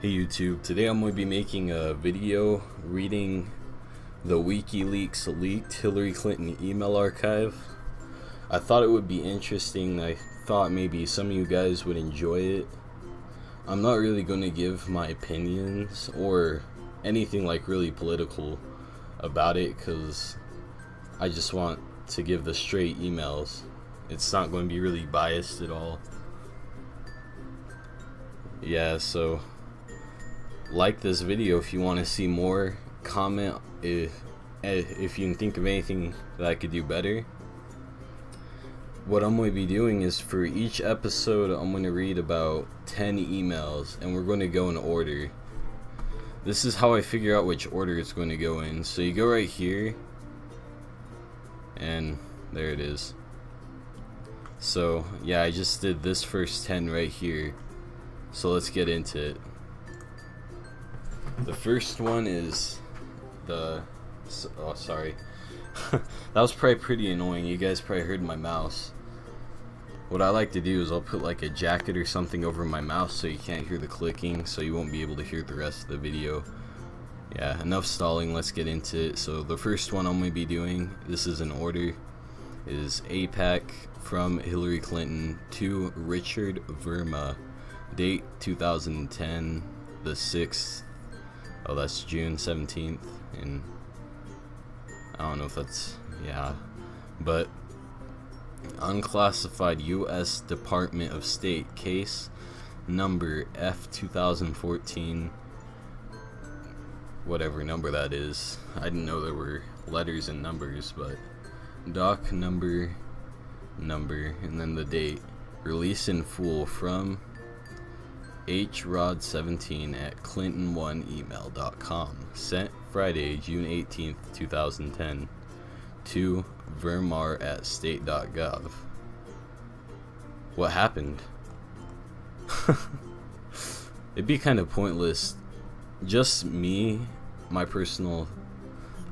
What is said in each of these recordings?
Hey YouTube, today I'm going to be making a video reading the WikiLeaks leaked Hillary Clinton email archive. I thought it would be interesting. I thought maybe some of you guys would enjoy it. I'm not really going to give my opinions or anything like really political about it because I just want to give the straight emails. It's not going to be really biased at all. Yeah, so like this video if you want to see more. Comment if you can think of anything that I could do better. What I'm going to be doing is for each episode I'm going to read about 10 emails and we're going to go in order. This is how I figure out which order it's going to go in. So you go right here and there it is. So yeah, I just did this first 10 right here. So let's get into it. The first one is the, oh sorry, that was probably pretty annoying. You guys probably heard my mouse. What I like to do is I'll put like a jacket or something over my mouse so you can't hear the clicking, so you won't be able to hear the rest of the video. Yeah, enough stalling, let's get into it. So the first one I'm going to be doing, this is in order, is AIPAC from Hillary Clinton to Richard Verma. Date 2010, the 6th. Oh, that's June 17th, and I don't know if that's, yeah, but unclassified U.S. Department of State case number F 2014, whatever number that is. I didn't know there were letters and numbers, but doc number, and then the date. Release in full from hrod17 at clinton1email.com. Sent Friday, June 18th, 2010 to vermar at state.gov. What happened? It'd be kind of pointless. Just me, my personal,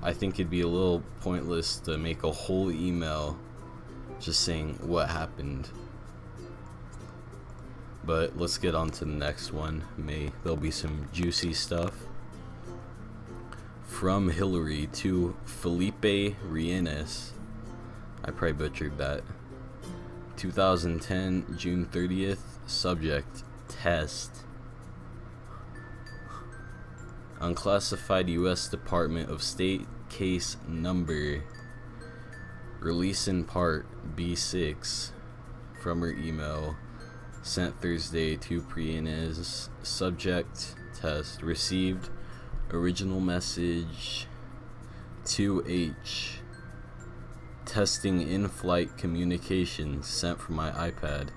I think it'd be a little pointless to make a whole email just saying what happened. But let's get on to the next one. There'll be some juicy stuff. From Hillary to Felipe Reines. I probably butchered that. 2010, June 30th. Subject, test. Unclassified U.S. Department of State case number. Release in part, B6. From her email. Sent Thursday to Reines. Subject, test. Received original message 2H. Testing in-flight communications sent from my iPad.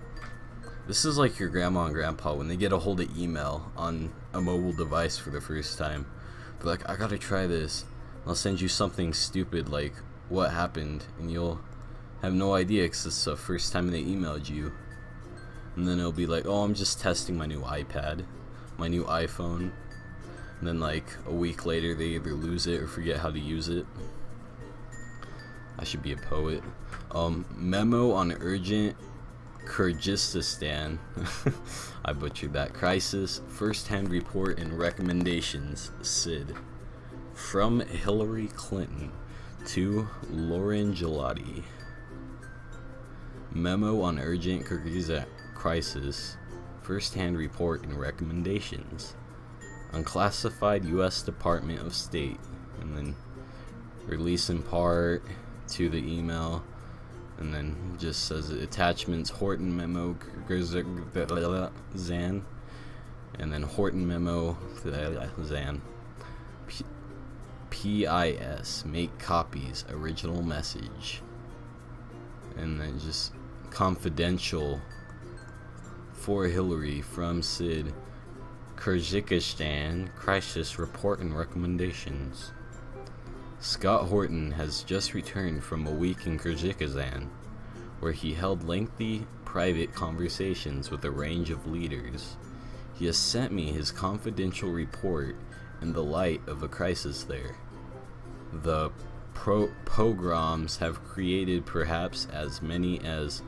This is like your grandma and grandpa when they get a hold of email on a mobile device for the first time. They're like, I gotta try this. I'll send you something stupid like what happened, and you'll have no idea because it's the first time they emailed you. And then it'll be like, oh, I'm just testing my new iPad, my new iPhone. And then like a week later they either lose it or forget how to use it. I should be a poet. Memo on urgent Kyrgyzstan. I butchered that. Crisis, first-hand report and recommendations, SID. From Hillary Clinton to Lauren Gelati. Memo on urgent Kyrgyzstan crisis, first-hand report and recommendations. Unclassified U.S. Department of State, and then release in part to the email, and then just says attachments Horton memo Zan, and then Horton memo Zan. PIS make copies original message, and then just confidential for Hillary from Sid. Kyrgyzstan crisis report and recommendations. Scott Horton has just returned from a week in Kyrgyzstan, where he held lengthy private conversations with a range of leaders. He has sent me his confidential report in the light of a crisis there. The pogroms have created perhaps as many as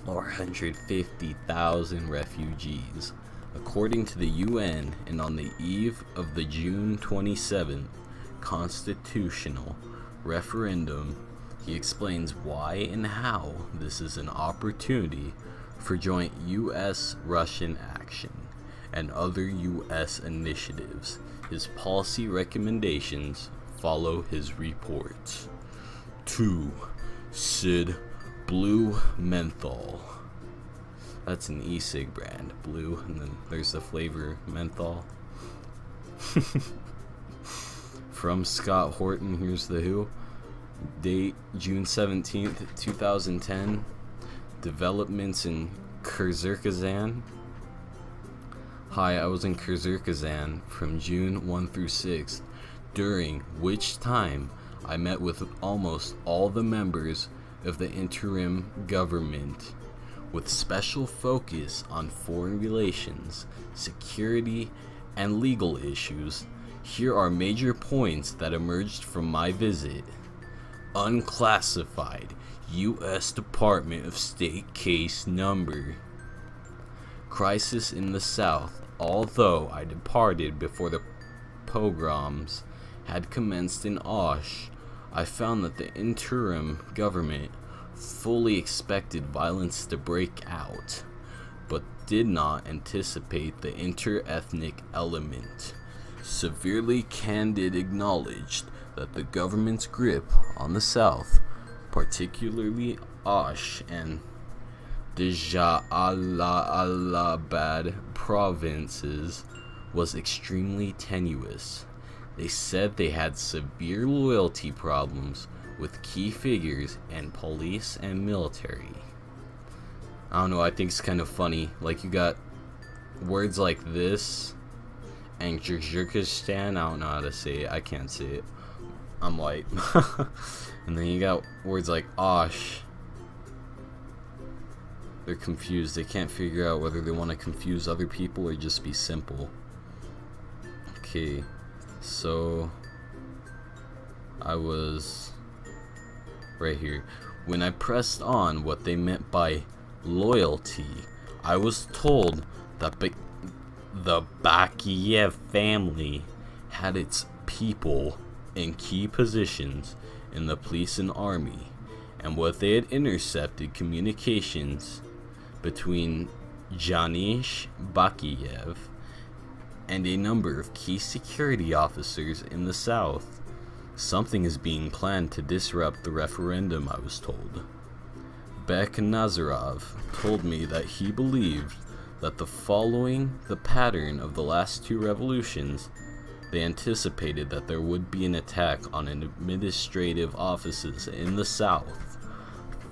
450,000 refugees, According to the UN, and on the eve of the June 27th constitutional referendum, he explains why and how this is an opportunity for joint U.S.-Russian action and other U.S. initiatives. His policy recommendations follow his report. 2. Sid Blue Menthol. That's an e-cig brand, blue, and then there's the flavor menthol. From Scott Horton, here's the who. Date June 17th, 2010. Developments in Kyrgyzstan. Hi, I was in Kyrgyzstan from June 1 through 6th, during which time I met with almost all the members of the interim government, with special focus on foreign relations, security, and legal issues. Here are major points that emerged from my visit. Unclassified U.S. Department of State case number. Crisis in the South. Although I departed before the pogroms had commenced in Osh, I found that the interim government fully expected violence to break out, but did not anticipate the inter-ethnic element. Severely Candid acknowledged that the government's grip on the South, particularly Osh and the Jalalabad provinces, was extremely tenuous. They said they had severe loyalty problems with key figures in police and military. I don't know, I think it's kind of funny. Like, you got words like this and Kyrgyzstan. I don't know how to say it. I can't say it. I'm white. And then you got words like Osh. They're confused. They can't figure out whether they want to confuse other people or just be simple. Okay, so I was right here. When I pressed on what they meant by loyalty, I was told that the Bakiev family had its people in key positions in the police and army, and what they had intercepted communications between Janish Bakiev and a number of key security officers in the South. Something is being planned to disrupt the referendum, I was told. Bek Nazarov told me that he believed that following the pattern of the last two revolutions, they anticipated that there would be an attack on administrative offices in the South,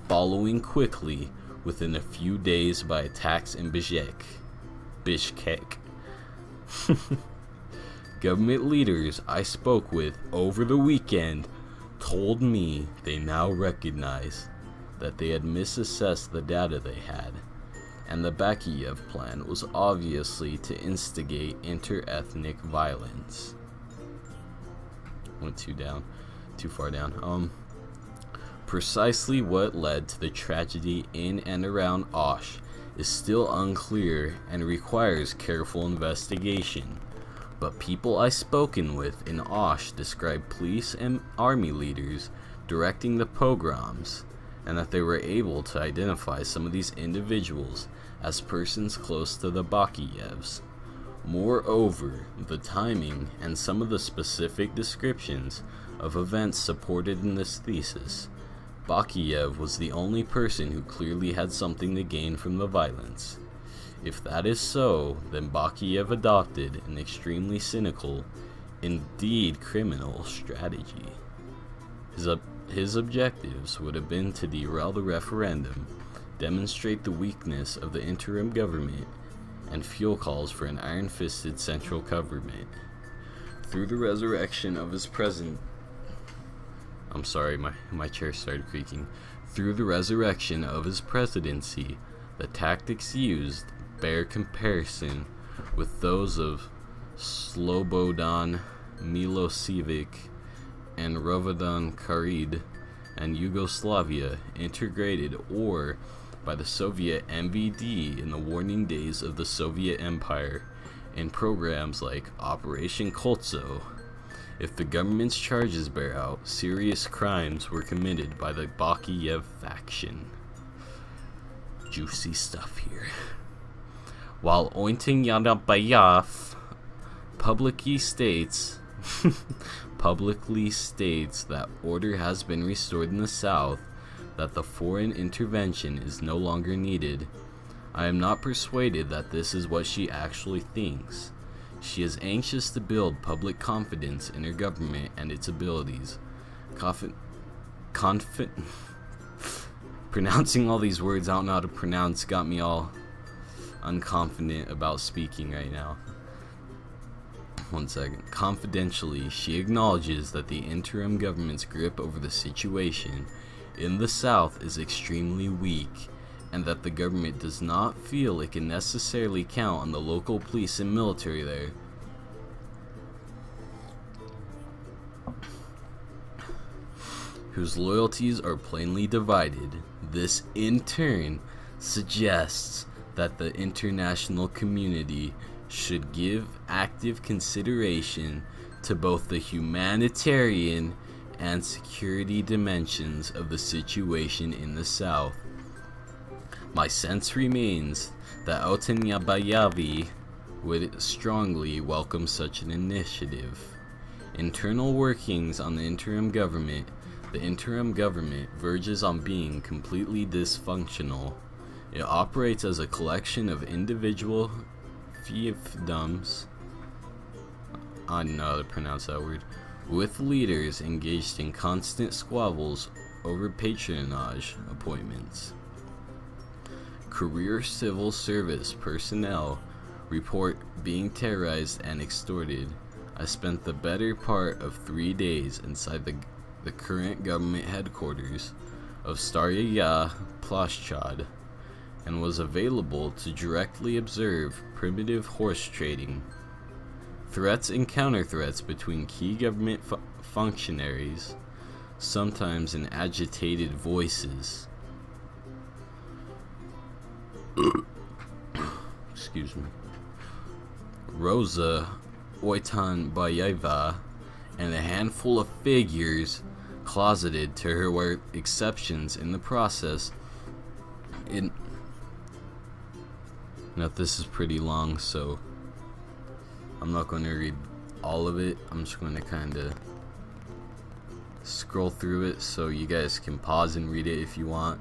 following quickly within a few days by attacks in Bishkek. Government leaders I spoke with over the weekend told me they now recognize that they had misassessed the data they had, and the Bakiev plan was obviously to instigate inter-ethnic violence. Went too far down. Precisely what led to the tragedy in and around Osh is still unclear and requires careful investigation. But people I've spoken with in Osh describe police and army leaders directing the pogroms, and that they were able to identify some of these individuals as persons close to the Bakievs. Moreover, the timing and some of the specific descriptions of events supported in this thesis, Bakiev was the only person who clearly had something to gain from the violence. If that is so, then Bakiev adopted an extremely cynical, indeed criminal strategy. His objectives would have been to derail the referendum, demonstrate the weakness of the interim government, and fuel calls for an iron-fisted central government. Through the resurrection of his my chair started creaking. Through the resurrection of his presidency, the tactics used bear comparison with those of Slobodan Milosevic and Rovodan Karid and Yugoslavia integrated or by the Soviet MVD in the warning days of the Soviet Empire in programs like Operation Koltso. If the government's charges bear out, serious crimes were committed by the Bakiyev faction. Juicy stuff here. While Ointing Yanabayev publicly states that order has been restored in the South, that the foreign intervention is no longer needed, I am not persuaded that this is what she actually thinks. She is anxious to build public confidence in her government and its abilities. Pronouncing all these words I don't know how to pronounce got me all unconfident about speaking right now. One second. Confidentially, she acknowledges that the interim government's grip over the situation in the South is extremely weak, and that the government does not feel it can necessarily count on the local police and military there. Whose loyalties are plainly divided. This, in turn, suggests that the international community should give active consideration to both the humanitarian and security dimensions of the situation in the South. My sense remains that Otunyabayavi would strongly welcome such an initiative. Internal workings on the interim government. The interim government verges on being completely dysfunctional. It operates as a collection of individual fiefdoms, I don't know how to pronounce that word, with leaders engaged in constant squabbles over patronage appointments. Career civil service personnel report being terrorized and extorted. I spent the better part of 3 days inside the current government headquarters of Staraya Plashchad, and was available to directly observe primitive horse trading, threats and counter-threats between key government functionaries, sometimes in agitated voices. Excuse me. Rosa Oitanbayeva and a handful of figures closeted to her were exceptions in the process. Now this is pretty long, so I'm not going to read all of it. I'm just going to kind of scroll through it so you guys can pause and read it if you want.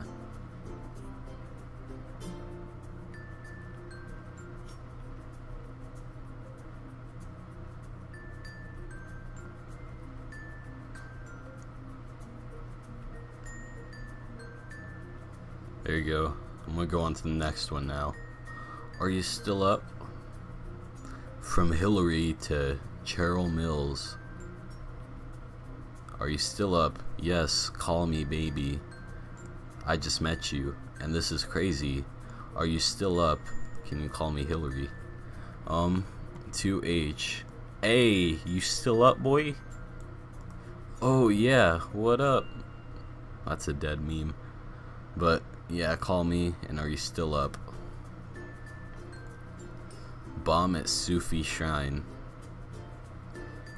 There you go. I'm going to go on to the next one now. Are you still up? From Hillary to Cheryl Mills. Are you still up? Yes, call me baby. I just met you, and this is crazy. Are you still up? Can you call me Hillary? 2H. Hey, you still up, boy? Oh yeah, what up? That's a dead meme. But yeah, call me, and are you still up? Bomb at Sufi Shrine.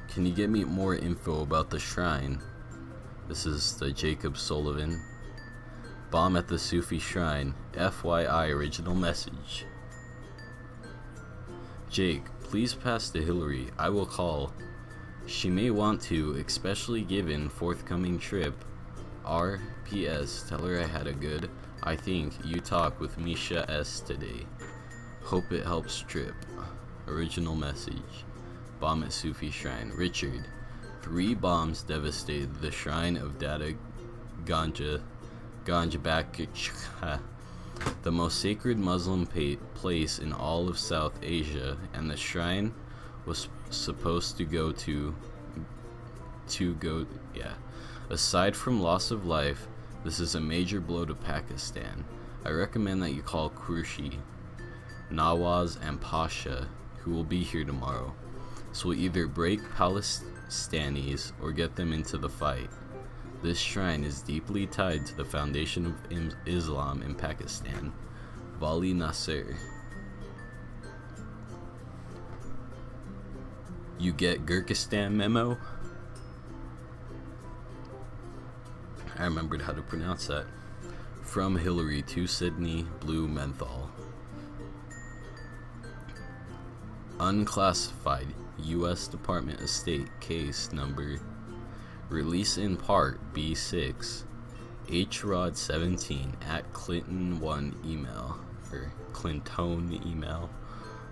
Can you get me more info about the shrine? This is the Jacob Sullivan. Bomb at the Sufi Shrine. FYI, original message. Jake, please pass to Hillary. I will call. She may want to, especially given forthcoming trip. RPS, tell her I had a good, I think, you talk with Misha S today. Hope it helps trip. Original message. Bomb at Sufi Shrine. Richard. 3 bombs devastated the shrine of Dada Ganjabak, the most sacred Muslim place in all of South Asia, and the shrine was supposed to go Aside from loss of life, this is a major blow to Pakistan. I recommend that you call Krushi, Nawaz, and Pasha, who will be here tomorrow. So we'll either break Palestinians or get them into the fight. This shrine is deeply tied to the foundation of Islam in Pakistan. Wali Nasser. You get Gurkistan memo? I remembered how to pronounce that. From Hillary to Sydney, Blue Menthol. Unclassified U.S. Department of State case number. Release in part B6. HROD 17 at Clinton1 email. Or Clinton email.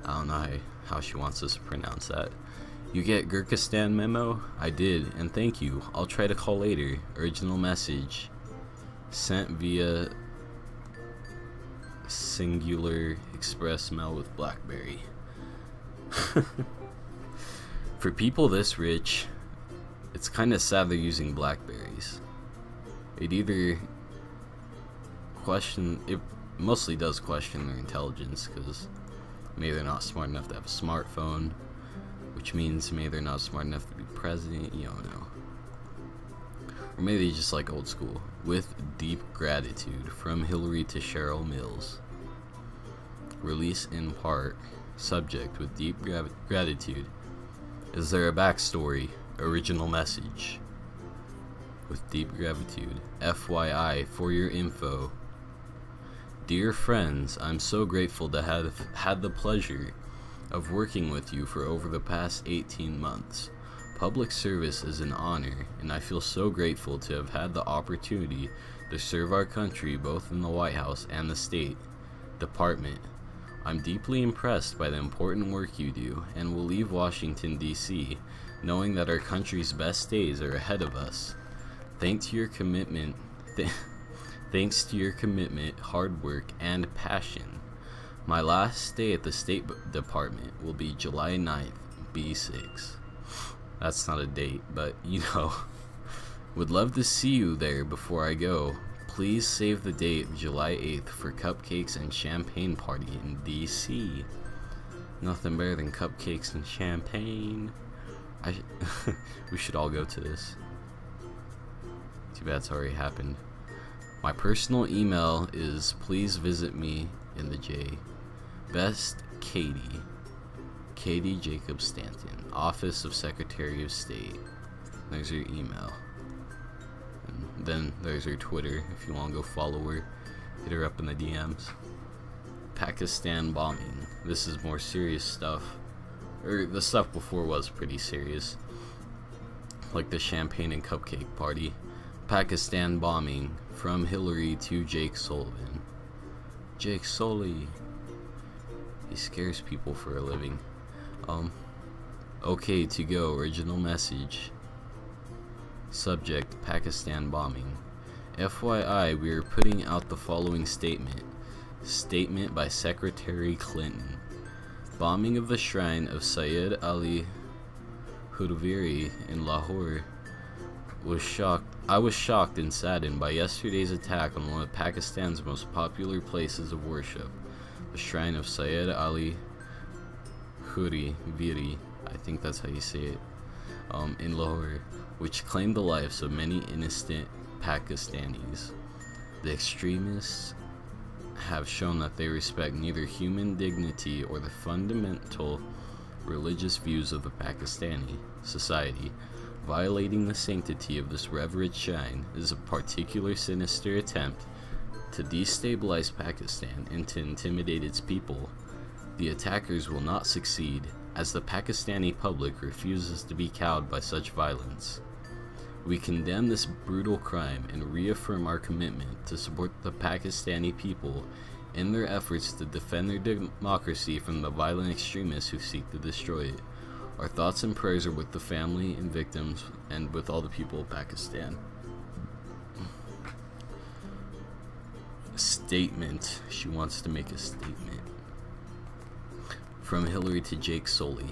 I don't know how she wants us to pronounce that. You get Gurkistan memo? I did, and thank you. I'll try to call later. Original message. Sent via Singular Express mail with BlackBerry. For people this rich, it's kind of sad they're using Blackberries. It mostly does question their intelligence, because maybe they're not smart enough to have a smartphone, which means maybe they're not smart enough to be president, you don't know. Or maybe they just like old school. With deep gratitude, from Hillary to Cheryl Mills. Release in part. Subject, with deep gratitude. Is there a backstory? Original message. With deep gratitude. FYI, for your info. Dear friends, I'm so grateful to have had the pleasure of working with you for over the past 18 months. Public service is an honor, and I feel so grateful to have had the opportunity to serve our country both in the White House and the State Department. I'm deeply impressed by the important work you do, and will leave Washington, D.C., knowing that our country's best days are ahead of us. Thanks to your commitment, hard work, and passion. My last day at the State Department will be July 9th, B6. That's not a date, but you know. Would love to see you there before I go. Please save the date of July 8th for cupcakes and champagne party in DC. Nothing better than cupcakes and champagne. We should all go to this. Too bad it's already happened. My personal email is please visit me in the J. Best Katie. Katie Jacob Stanton, Office of Secretary of State. There's your email. And then there's her Twitter. If you want to go follow her, hit her up in the DMs. Pakistan bombing. This is more serious stuff. Or the stuff before was pretty serious. Like the champagne and cupcake party. Pakistan bombing. From Hillary to Jake Sullivan. Jake Sully. He scares people for a living. Okay to go. Original message. Subject, Pakistan bombing. FYI, we are putting out the following statement. Statement by Secretary Clinton. Bombing of the shrine of Syed Ali Hudaviri in Lahore I was shocked and saddened by yesterday's attack on one of Pakistan's most popular places of worship, the shrine of Syed Ali Hudaviri, I think that's how you say it, in Lahore, which claimed the lives of many innocent Pakistanis. The extremists have shown that they respect neither human dignity or the fundamental religious views of the Pakistani society. Violating the sanctity of this revered shrine is a particular sinister attempt to destabilize Pakistan and to intimidate its people. The attackers will not succeed, as the Pakistani public refuses to be cowed by such violence. We condemn this brutal crime and reaffirm our commitment to support the Pakistani people in their efforts to defend their democracy from the violent extremists who seek to destroy it. Our thoughts and prayers are with the family and victims and with all the people of Pakistan. Statement. She wants to make a statement. From Hillary to Jake Sully.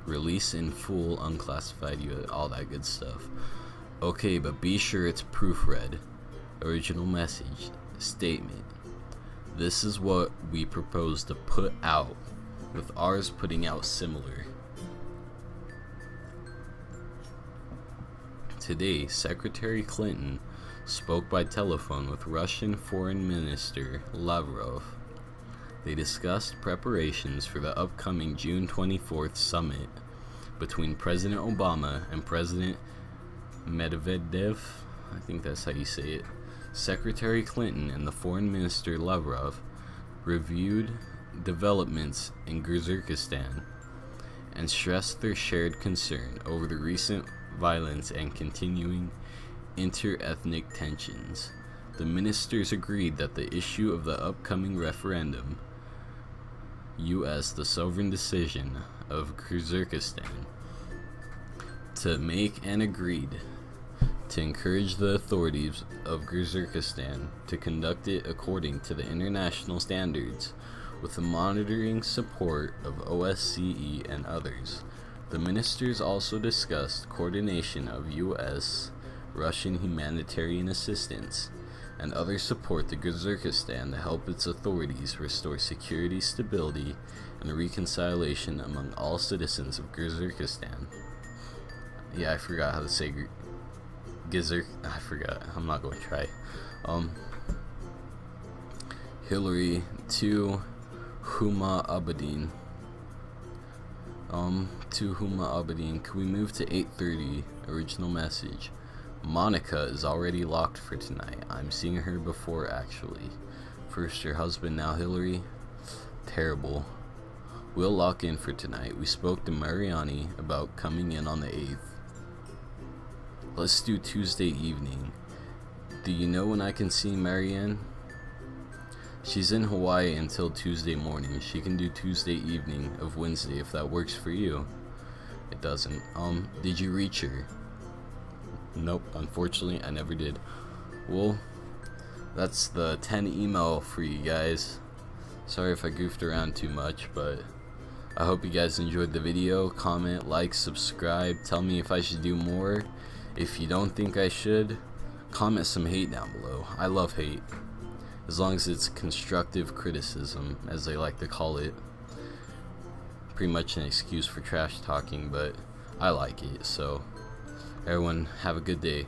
Release in full, unclassified, all that good stuff. Okay, but be sure it's proofread. Original message. Statement. This is what we propose to put out, with ours putting out similar. Today, Secretary Clinton spoke by telephone with Russian Foreign Minister Lavrov. They discussed preparations for the upcoming June 24th summit between President Obama and President Medvedev. I think that's how you say it. Secretary Clinton and the Foreign Minister Lavrov reviewed developments in Kyrgyzstan and stressed their shared concern over the recent violence and continuing inter-ethnic tensions. The ministers agreed that the issue of the upcoming referendum, U.S. the sovereign decision of Kyrgyzstan, to make and agreed to encourage the authorities of Kyrgyzstan to conduct it according to the international standards with the monitoring support of OSCE and others. The ministers also discussed coordination of U.S. Russian humanitarian assistance and other support to Kyrgyzstan to help its authorities restore security, stability, and reconciliation among all citizens of Kyrgyzstan. Yeah, I forgot how to say I forgot. I'm not going to try. Hillary to Huma Abedin. To Huma Abedin. Can we move to 8:30? Original message. Monica is already locked for tonight. I'm seeing her before, actually. First your husband, now Hillary. Terrible. We'll lock in for tonight. We spoke to Mariani about coming in on the 8th. Let's do Tuesday evening. Do you know when I can see Marianne? She's in Hawaii until Tuesday morning. She can do Tuesday evening of Wednesday if that works for you. It doesn't. Did you reach her? Nope, unfortunately I never did. Well, that's the 10 email for you guys. Sorry if I goofed around too much, but I hope you guys enjoyed the video. Comment, like, subscribe, tell me if I should do more. If you don't think I should, comment some hate down below. I love hate, as long as it's constructive criticism, as they like to call it. Pretty much an excuse for trash talking, but I like it. So everyone have a good day.